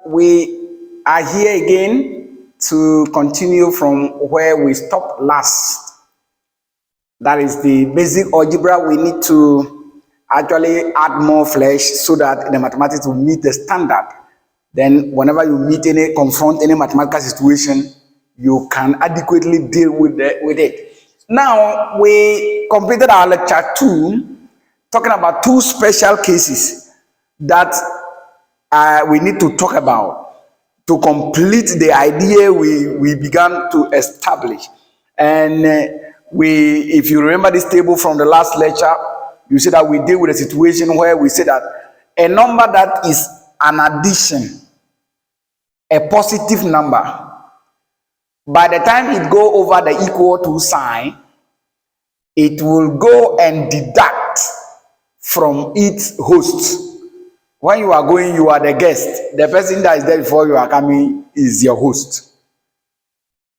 we are here again to continue from where we stopped last. That is the basic algebra. We need to actually add more flesh so that the mathematics will meet the standard. Then whenever you confront any mathematical situation, you can adequately deal with it. Now, we completed our lecture 2, talking about 2 special cases that we need to talk about to complete the idea we began to establish. And if you remember this table from the last lecture, you see that we deal with a situation where we say that a number that is an addition, a positive number, by the time it go over the equal to sign, it will go and deduct from its host. When you are going, you are the guest. The person that is there before you are coming is your host.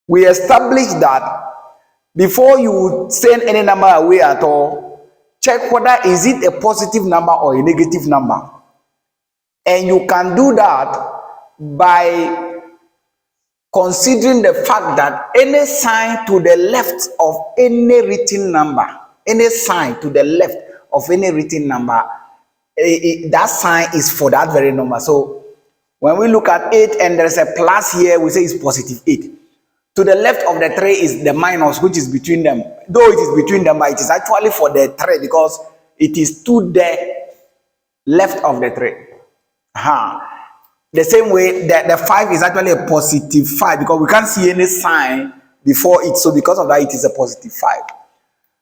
We established that before you send any number away at all, check whether is it a positive number or a negative number. And you can do that by considering the fact that any sign to the left of any written number, that sign is for that very number. So when we look at 8 and there's a plus here, we say it's positive 8. To the left of the 3 is the minus, which is between them. Though it is between them, but it is actually for the 3 because it is to the left of the 3. The same way that the 5 is actually a positive 5 because we can't see any sign before it. So because of that, it is a positive 5.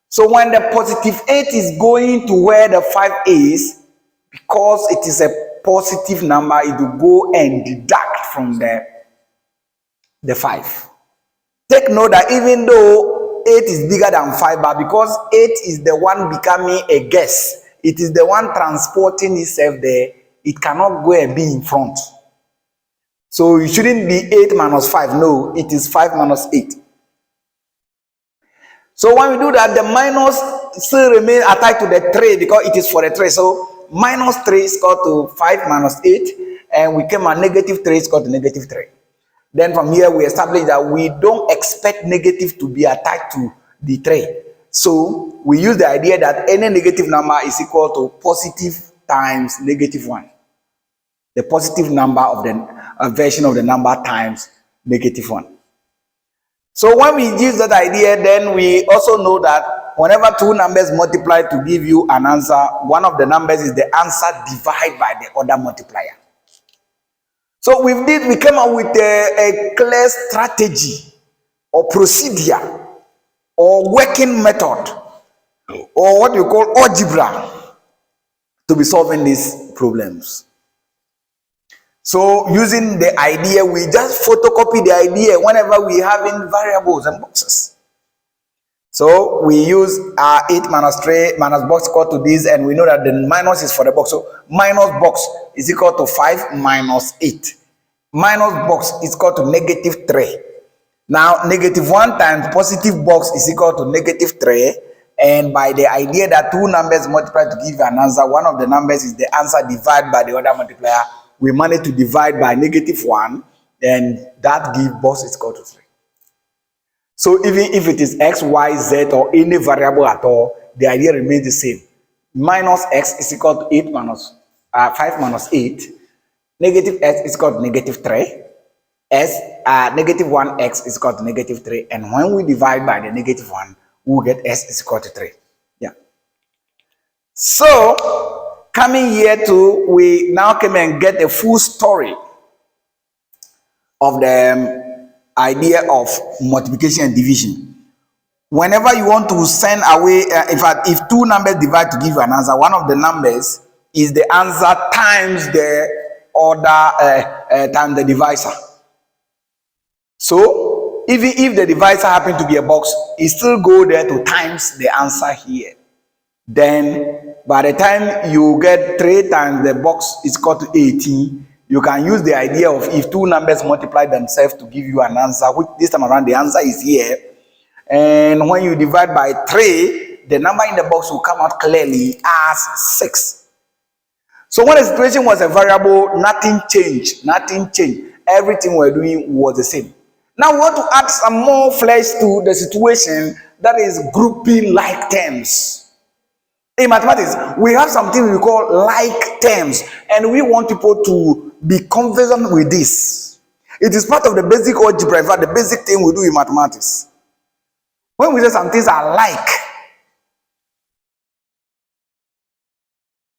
So when the positive 8 is going to where the 5 is, because it is a positive number, it will go and deduct from the 5. Take note that even though 8 is bigger than 5, but because 8 is the one becoming a guess, it is the one transporting itself there, it cannot go and be in front. So it shouldn't be 8 minus 5. No, it is 5 minus 8. So when we do that, the minus still remain attached to the 3 because it is for the 3. So minus 3 is equal to 5 minus 8. And we came at negative 3 is equal to negative 3. Then from here, we establish that we don't expect negative to be attached to the 3. So we use the idea that any negative number is equal to positive times negative 1. The positive number of the version of the number times negative 1. So when we use that idea, then we also know that whenever 2 numbers multiply to give you an answer, one of the numbers is the answer divided by the other multiplier. So with this, we came up with a clear strategy or procedure or working method or what we call algebra to be solving these problems. So using the idea, we just photocopy the idea whenever we have in variables and boxes. So we use 8 minus 3 minus box equal to this, and we know that the minus is for the box. So minus box is equal to 5 minus 8. Minus box is equal to negative 3. Now negative 1 times positive box is equal to negative 3. And by the idea that 2 numbers multiply to give an answer, one of the numbers is the answer divided by the other multiplier. We manage to divide by negative 1, and that gives box is equal to 3. So even if it is x, y, z, or any variable at all, the idea remains the same. Minus x is equal to 5 minus 8. Negative x is equal to negative 3. Negative 1x is equal to negative 3. And when we divide by the negative 1, we will get s is equal to 3. Yeah. So coming here we now come and get a full story of the idea of multiplication and division. Whenever you want to send away, in fact, if 2 numbers divide to give you an answer, one of the numbers is the answer times the other times the divisor. So even if the divisor happens to be a box, it still go there to times the answer here. Then by the time you get 3 times the box is equal to 18, you can use the idea of if 2 numbers multiply themselves to give you an answer, which this time around the answer is here. And when you divide by 3, the number in the box will come out clearly as 6. So when the situation was a variable, nothing changed. Nothing changed. Everything we're doing was the same. Now we want to add some more flesh to the situation, that is grouping like terms. In mathematics, we have something we call like terms, and we want people to be conversant with this. It is part of the basic algebra, in fact, the basic thing we do in mathematics. When we say some things are like,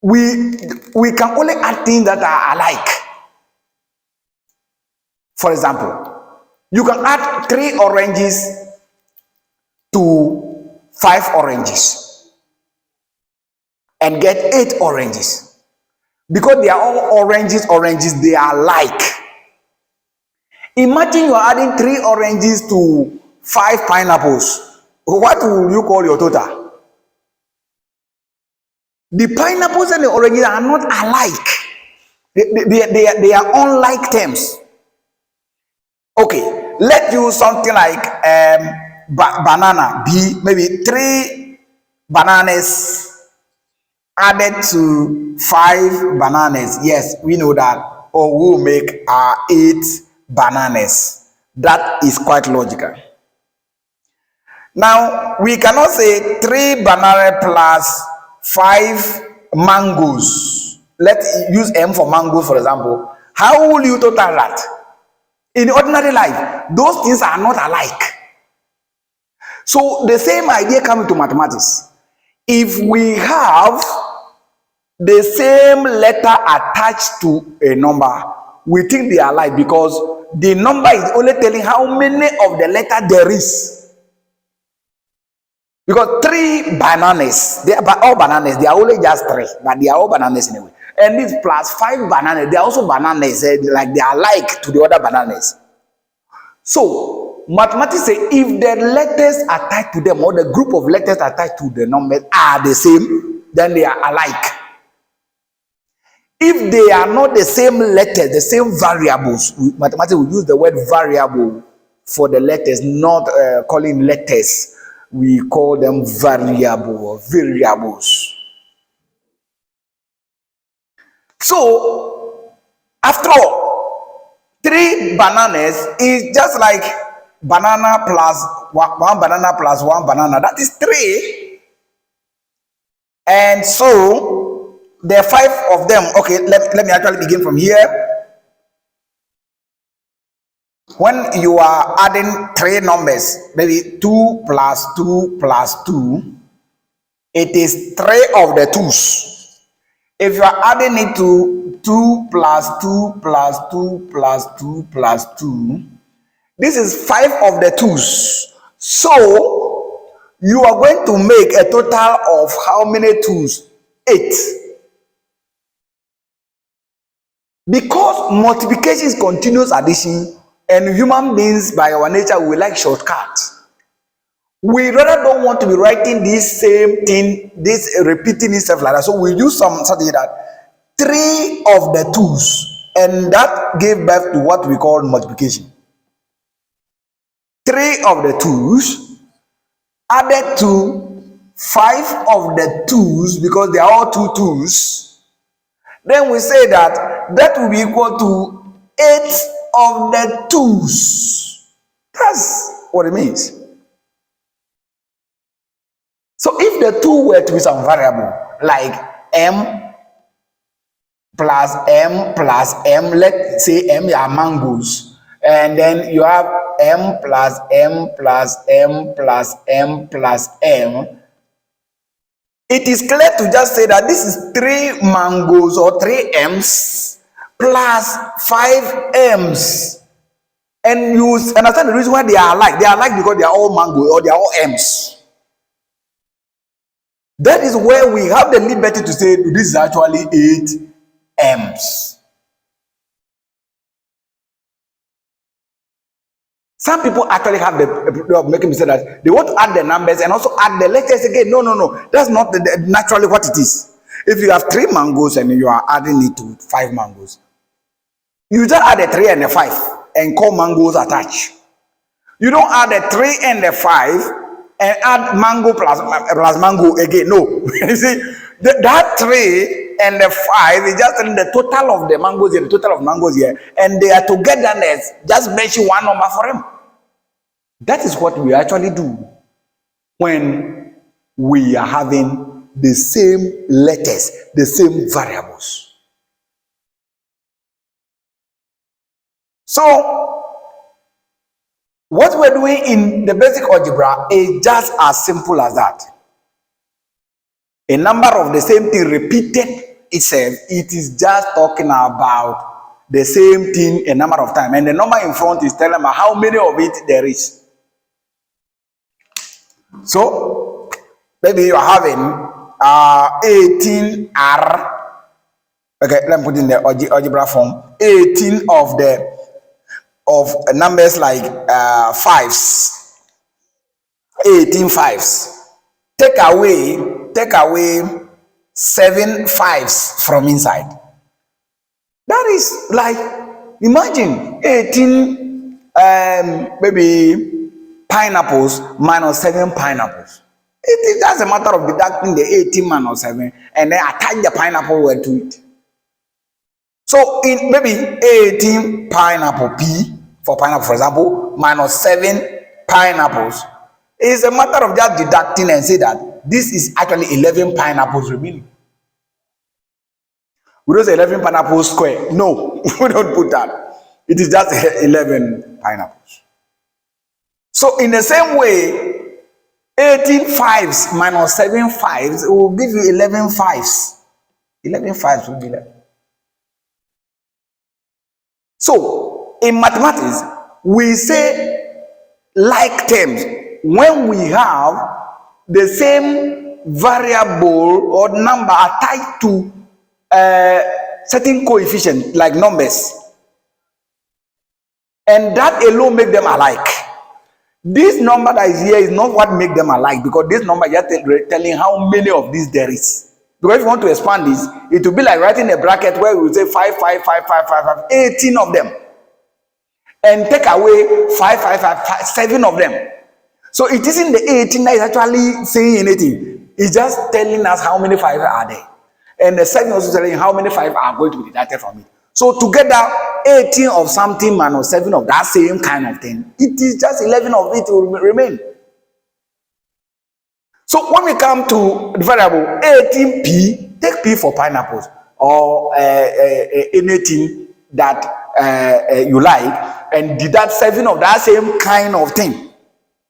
we can only add things that are alike. For example, you can add 3 oranges to 5 oranges and get 8 oranges. Because they are all oranges, they are like. Imagine you are adding 3 oranges to 5 pineapples. What will you call your total? The pineapples and the oranges are not alike. They are unlike terms. Okay, let's use something like banana. Maybe 3 bananas added to 5 bananas. Yes, we know that. Or we'll make 8 bananas. That is quite logical. Now, we cannot say 3 banana plus 5 mangoes. Let's use M for mangoes, for example. How will you total that? In ordinary life, those things are not alike. So the same idea comes to mathematics. If we have the same letter attached to a number, we think they are alike because the number is only telling how many of the letter there is. Because 3 bananas, they are all bananas, they are only just 3, but they are all bananas anyway. And this plus 5 bananas, they are also bananas, like they are like to the other bananas. So, mathematics say if the letters attached to them or the group of letters attached to the numbers are the same, then they are alike. If they are not the same letters, the same variables, mathematics will use the word variable for the letters, not calling letters. We call them variable or variables. So, after all, 3 bananas is just like banana plus 1 banana plus 1 banana. That is 3. And so, there are 5 of them. Okay, let me actually begin from here. When you are adding 3 numbers, maybe 2 plus 2 plus 2, it is 3 of the 2's. If you are adding it to 2 plus 2 plus 2 plus 2 plus 2, this is 5 of the 2's. So, you are going to make a total of how many 2's? 8. Because multiplication is continuous addition, and human beings by our nature we like shortcuts. We rather don't want to be writing this same thing, this repeating itself like that. So we use something that 3 of the 2's, and that gave birth to what we call multiplication. 3 of the 2's added to 5 of the 2's, because they are all 2 2's. Then we say that will be equal to 8 of the 2's. That's what it means. So if the 2 were to be some variable like m plus m, let's say m are mangoes, and then you have m plus m plus m plus m plus m, it is clear to just say that this is 3 mangoes or 3 m's plus 5 m's. And you understand the reason why they are alike. They are alike because they are all mangoes or they are all m's. That is where we have the liberty to say this is actually 8 m's. Some people actually have the problem of making mistake that they want to add the numbers and also add the letters again. No. That's not naturally what it is. If you have 3 mangoes and you are adding it to 5 mangoes, you just add a 3 and a 5 and call mangoes attached. You don't add a 3 and a 5 and add mango plus mango again. No. You see, that 3 and the 5 is just telling the total of the mangoes here, the total of mangoes here, and they are togetherness. Just mention one number for them. That is what we actually do when we are having the same letters, the same variables. So, what we're doing in the basic algebra is just as simple as that. A number of the same thing repeated itself, it is just talking about the same thing a number of times. And the number in front is telling me how many of it there is. So, maybe you are having 18R. Okay, let me put in the algebra form. 18 of numbers like fives. 18 fives. Take away 7 fives from inside. That is like, imagine 18 maybe pineapples minus 7 pineapples. It is just a matter of deducting the 18 minus 7 and then attach the pineapple word to it. So in maybe 18 pineapple P for pineapple, for example, minus 7 pineapples. It's a matter of just deducting and say that this is actually 11 pineapples remaining. We don't say 11 pineapples square. No, we don't put that. It is just 11 pineapples. So in the same way, 18 fives minus 7 fives will give you 11 fives. 11 fives will be there. So in mathematics, we say like terms when we have the same variable or number attached to certain coefficient like numbers, and that alone make them alike. This number that is here is not what make them alike, because this number is just telling how many of these there is. Because if you want to expand this, it will be like writing a bracket where we will say 5, 5, 5, 5, 5, 5, 18 of them, and take away 5, 5, 5, 5, 7 of them. So it isn't the 18 that is actually saying anything. It's just telling us how many 5 are there. And the 7 also telling how many 5 are going to be deducted from it. So together, 18 of something minus 7 of that same kind of thing, it is just 11 of it will remain. So when we come to the variable 18p, take p for pineapples or anything that you like, and deduct 7 of that same kind of thing.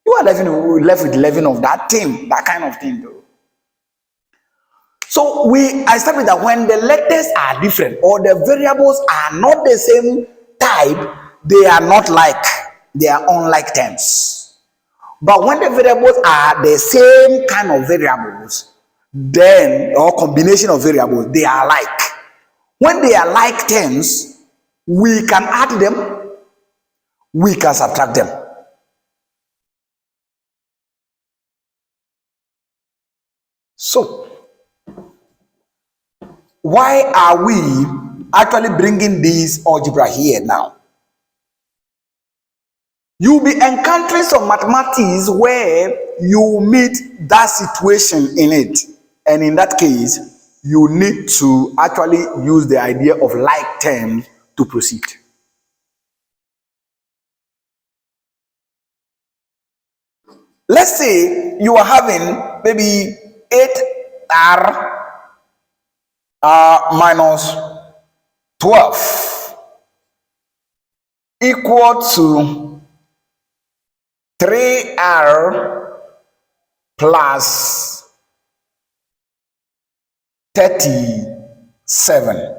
You are left with 11 of that thing, that kind of thing though. So I start with that when the letters are different or the variables are not the same type, they are not like, they are unlike terms. But when the variables are the same kind of variables, then, or combination of variables, they are like. When they are like terms, we can add them, we can subtract them. So, why are we actually bringing this algebra here now? You'll be encountering some mathematics where you meet that situation in it. And in that case, you need to actually use the idea of like terms to proceed. Let's say you are having maybe 8R minus 12 equal to 3R plus 37.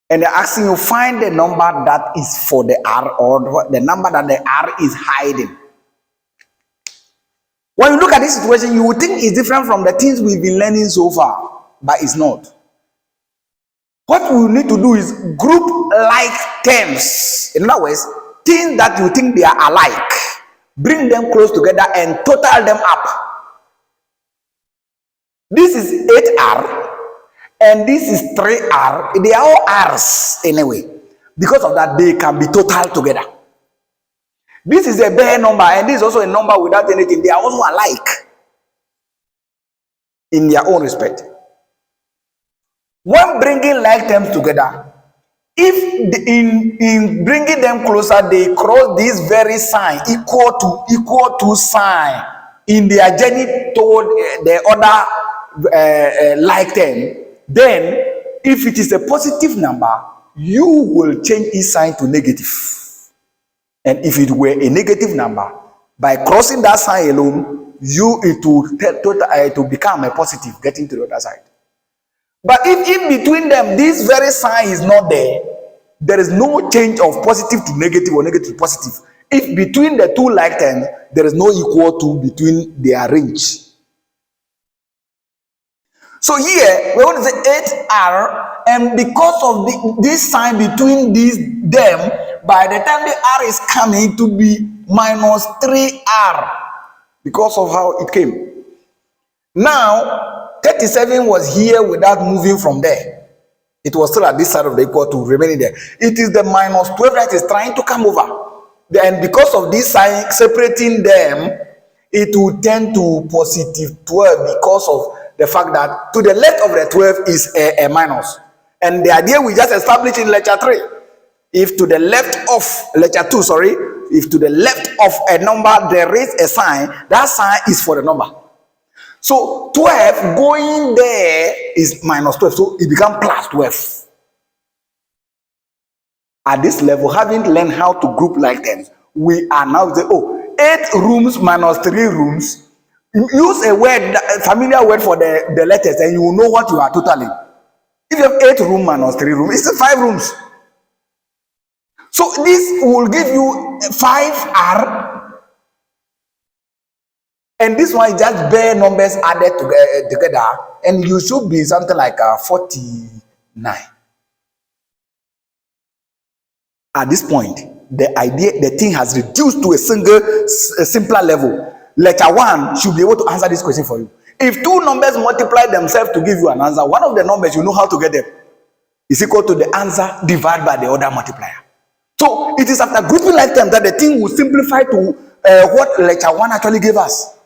And they're asking you find the number that is for the R, or the number that the R is hiding. When you look at this situation, you would think it's different from the things we've been learning so far, but it's not. What we need to do is group like terms. In other words, things that you think they are alike, bring them close together and total them up. This is 8R and this is 3R. They are all R's anyway. Because of that, they can be total together. This is a bare number and this is also a number without anything. They are also alike in their own respect. When bringing like terms together, if in bringing them closer they cross this very sign, equal to sign in their journey toward the other like term, then if it is a positive number, you will change its sign to negative. And if it were a negative number, by crossing that sign alone, it will become a positive, getting to the other side. But if in between them this very sign is not there, there is no change of positive to negative or negative to positive. If between the two like terms, there is no equal to between their range. So here we want to say 8r, and because of this sign between them, by the time the r is coming to be minus 3r because of how it came. Now 37 was here without moving from there. It was still at this side of the equal to remaining there. It is the minus 12 that is trying to come over. And because of this sign separating them, it will tend to positive 12 because of the fact that to the left of the 12 is a minus. And the idea we just established in lecture 3, if to the left of lecture 2, sorry, if to the left of a number there is a sign, that sign is for the number. So 12 going there is minus 12, so it becomes plus 12. At this level, having learned how to group like terms, we are now saying, 8 rooms minus 3 rooms. Use a word, a familiar word for the letters, and you will know what you are totaling. If you have 8 rooms minus 3 rooms, it's 5 rooms. So this will give you 5r. And this one is just bare numbers added together, and you should be something like 49. At this point, the thing has reduced to a simpler level. Lecture 1 should be able to answer this question for you. If 2 numbers multiply themselves to give you an answer, one of the numbers you know how to get them is equal to the answer divided by the other multiplier. So it is after grouping like terms that the thing will simplify to what lecture 1 actually gave us.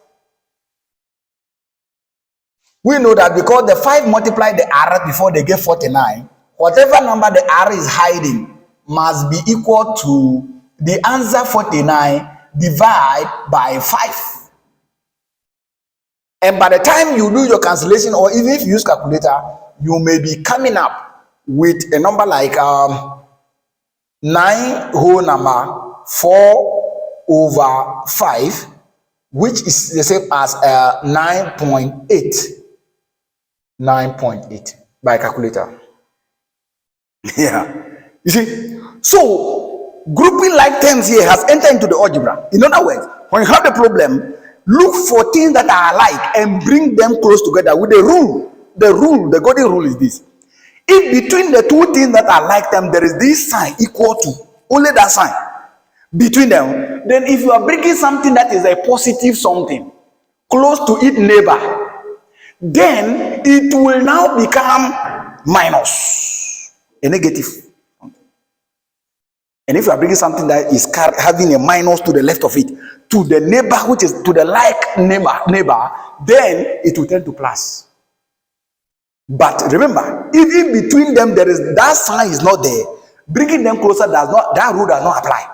We know that because the 5 multiplied the r before they get 49, whatever number the r is hiding must be equal to the answer 49 divided by 5. And by the time you do your cancellation, or even if you use calculator, you may be coming up with a number like 9 whole number 4 over 5, which is the same as 9.8. 9.8 by calculator. Yeah. You see, so grouping like terms here has entered into the algebra. In other words, when you have the problem, look for things that are alike and bring them close together with the rule. The golden rule is this: if between the two things that are like them there is this sign equal to, only that sign between them, then if you are bringing something that is a positive something close to its neighbor, then it will now become minus, a negative. And if you are bringing something that is having a minus to the left of it, to the neighbor, which is to the like neighbor, then it will turn to plus. But remember, if in between them there is that sign is not there, bringing them closer that rule does not apply.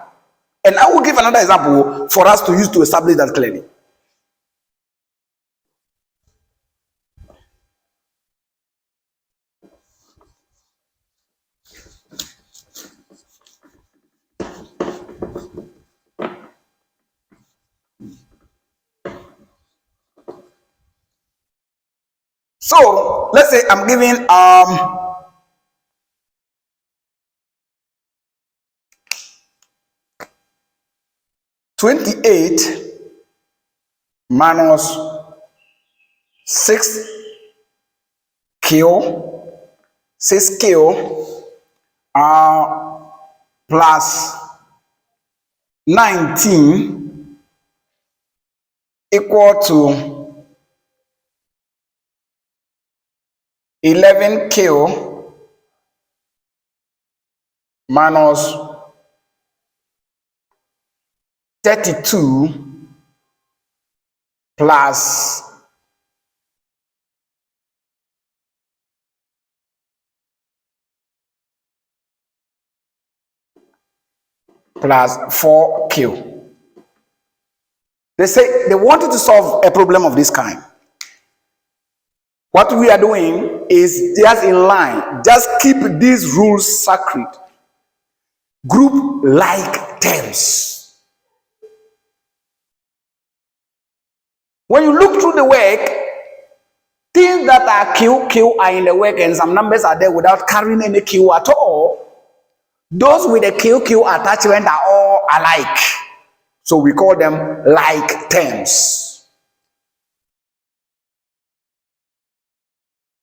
And I will give another example for us to use to establish that clearly. So let's say I'm giving 28 minus 6q plus 19 equal to 11q minus 32 plus plus 4Q. They say they wanted to solve a problem of this kind. What we are doing is just in line. Just keep these rules sacred. Group like terms. When you look through the work, things that are Q are in the work and some numbers are there without carrying any Q at all. Those with the Q attachment are all alike. So we call them like terms.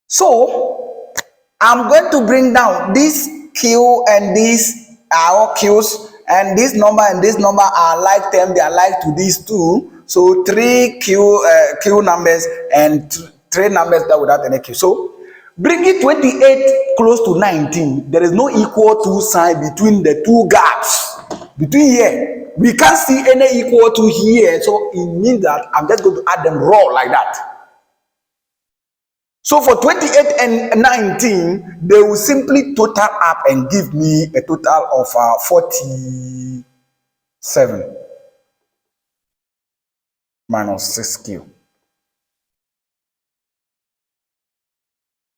So I'm going to bring down this Q and these are all Q's, and this number are like terms, they are like to these two. So three Q numbers and three numbers that without any Q. So bringing 28 close to 19, there is no equal to sign between the two gaps. Between here, we can't see any equal to here, so it means that I'm just going to add them raw like that. So for 28 and 19, they will simply total up and give me a total of 47 minus 6Q.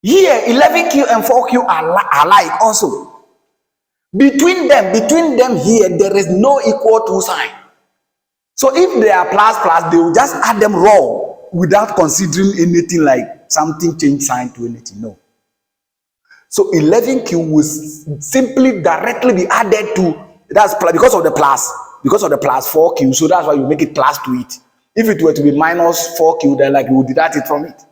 Here, 11Q and 4Q are alike also. Between them here, there is no equal to sign. So if they are plus, they will just add them raw without considering anything like something change sign to anything. No. So 11Q will simply directly be added to, that's because of the plus 4Q. So that's why you make it plus to it. If it were to be minus 4Q, then like you would deduct it from it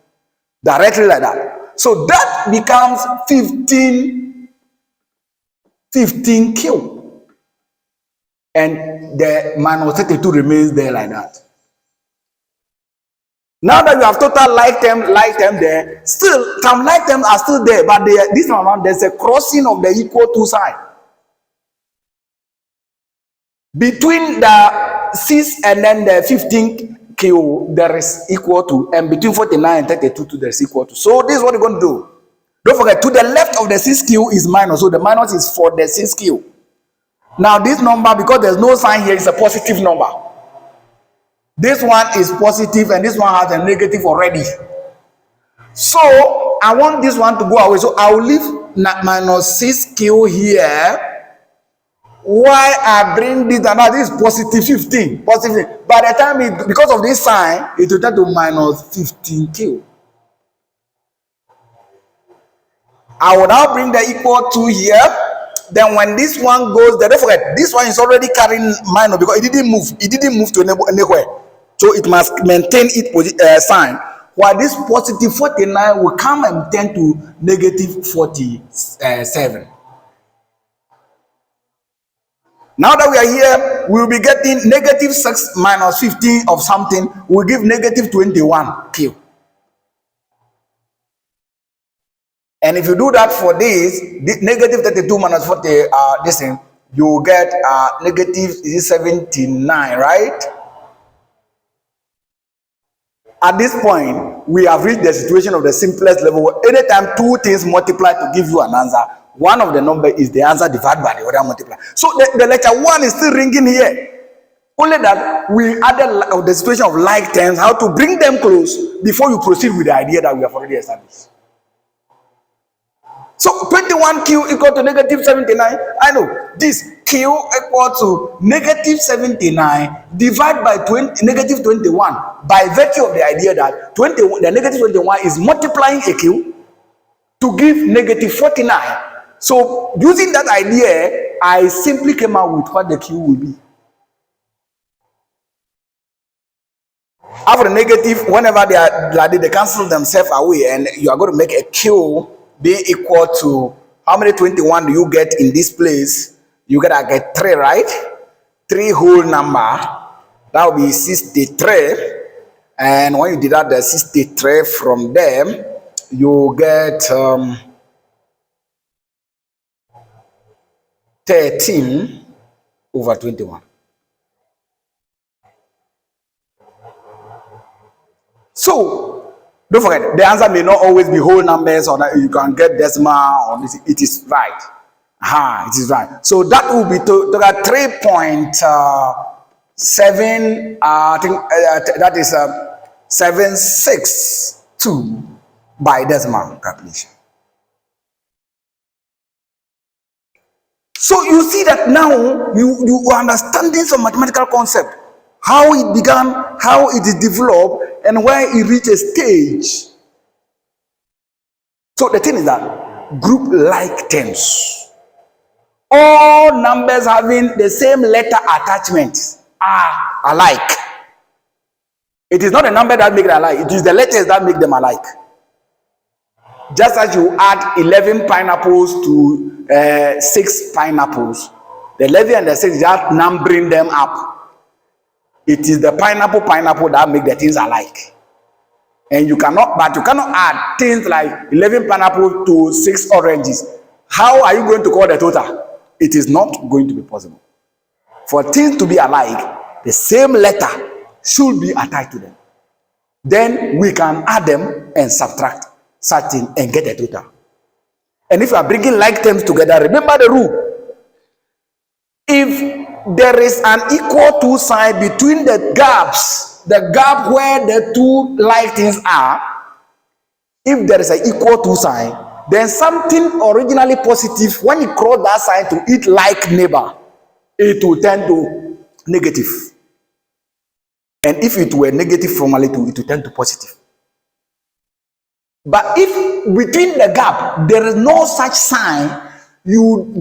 directly like that. So that becomes 15Q. And the minus 32 remains there like that. Now that you have total like term there, still some like terms are still there, but this time around there's a crossing of the equal to sign. Between the 6 and then the 15Q, there is equal to, and between 49 and 32 there is equal to. So this is what you're going to do. Don't forget, to the left of the 6Q is minus, so the minus is for the 6Q. Now this number, because there's no sign here, is a positive number. This one is positive and this one has a negative already. So I want this one to go away. So I will leave minus 6Q here. Why I bring this down? Now this is positive 15. Positive. By the time because of this sign, it will turn to minus 15Q. I will now bring the equal to here. Then when this one goes there, don't forget, this one is already carrying minus because it didn't move. It didn't move to anywhere. So it must maintain its sign. While this positive 49 will come and turn to negative 47. Now that we are here, we will be getting negative 6 minus 15 of something. Will give negative 21Q. And if you do that for this negative 32 minus 40, this thing, you will get negative 79, right? At this point, we have reached the situation of the simplest level. Anytime two things multiply to give you an answer, one of the number is the answer divided by the other multiply. So the lecture 1 is still ringing here. Only that we added the situation of like terms, how to bring them close before you proceed with the idea that we have already established. So 21Q equal to negative 79. I know this Q equal to negative 79 divided by negative 21 by virtue of the idea that the negative 21 is multiplying a Q to give negative 49. So using that idea, I simply came out with what the Q will be. After the negative, whenever they cancel themselves away, and you are going to make a Q be equal to how many 21 do you get in this place? You gotta get 3, right? 3 whole number. That will be 63. And when you deduct the 63 from them, you get 13 over 21. So don't forget, the answer may not always be whole numbers, or that you can get decimal, or this. It is right. It is right. So that will be to 3.7, I think that is 762 by decimal calculation. So you see that now you are understanding some mathematical concept, how it began, how it is developed, and where it reached a stage. So the thing is that group like terms, all numbers having the same letter attachment are alike. It is not a number that makes it alike, it is the letters that make them alike. Just as you add 11 pineapples to 6 pineapples, the 11 and the 6 just numbering them up. It is the pineapple that make the things alike. And you cannot add things like 11 pineapples to 6 oranges. How are you going to call the total? It is not going to be possible. For things to be alike, the same letter should be attached to them. Then we can add them and subtract such thing and get a total. And if you are bringing like terms together, remember the rule. If there is an equal to sign between the gaps, the gap where the two like things are, if there is an equal to sign, then something originally positive, when you cross that sign to its like neighbor, it will tend to negative. And if it were negative formally, it will tend to positive. But if between the gap there is no such sign, you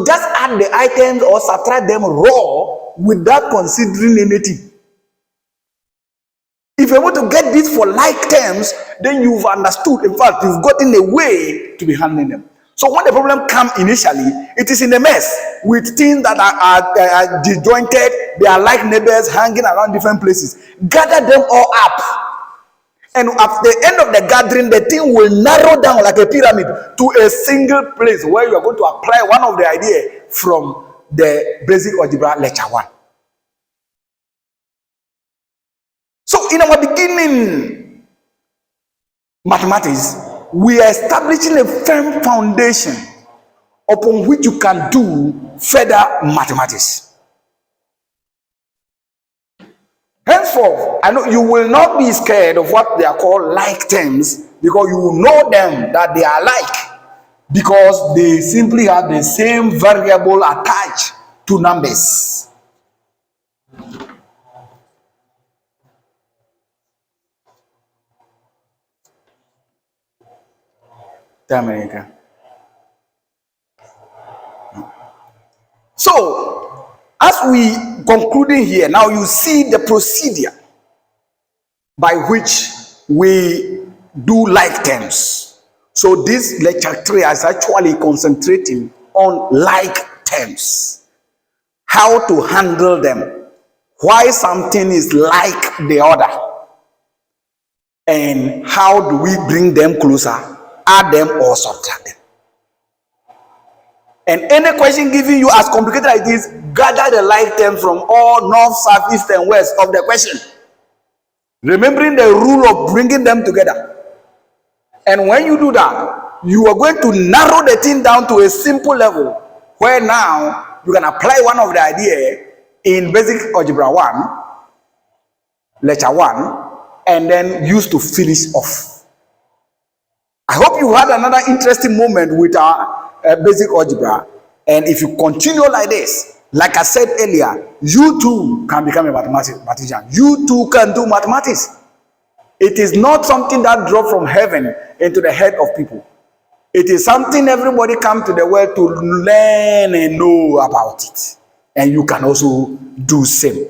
just add the items or subtract them raw without considering anything. If you want to get this for like terms, then you've understood. In fact, you've gotten a way to be handling them. So when the problem comes initially, it is in a mess with things that are disjointed. They are like neighbors hanging around different places. Gather them all up. And at the end of the gathering, the thing will narrow down like a pyramid to a single place where you are going to apply one of the ideas from the basic algebra lecture 1. So in our beginning mathematics, we are establishing a firm foundation upon which you can do further mathematics. Henceforth, I know you will not be scared of what they are called like terms, because you will know them that they are like, because they simply have the same variable attached to numbers. So, as we concluding here, now you see the procedure by which we do like terms. So this lecture 3 is actually concentrating on like terms, how to handle them, why something is like the other, and how do we bring them closer, add them or subtract them. And any question given you as complicated as this, gather the like terms from all north, south, east, and west of the question, remembering the rule of bringing them together. And when you do that, you are going to narrow the thing down to a simple level, where now you can apply one of the ideas in basic algebra 1, lecture 1, and then use to finish off. I hope you had another interesting moment with our basic algebra, and if you continue like this, like I said earlier, you too can become a mathematician. You too can do mathematics. It is not something that dropped from heaven into the head of people. It is something everybody comes to the world to learn and know about it, and you can also do same.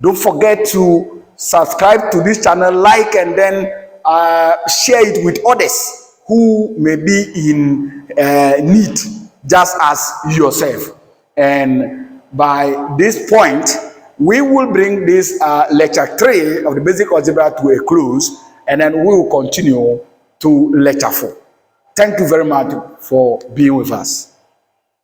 Don't forget to subscribe to this channel, like, and then share it with others who may be in need just as yourself. And by this point, we will bring this lecture 3 of the basic algebra to a close, and then we will continue to lecture 4. Thank you very much for being with us.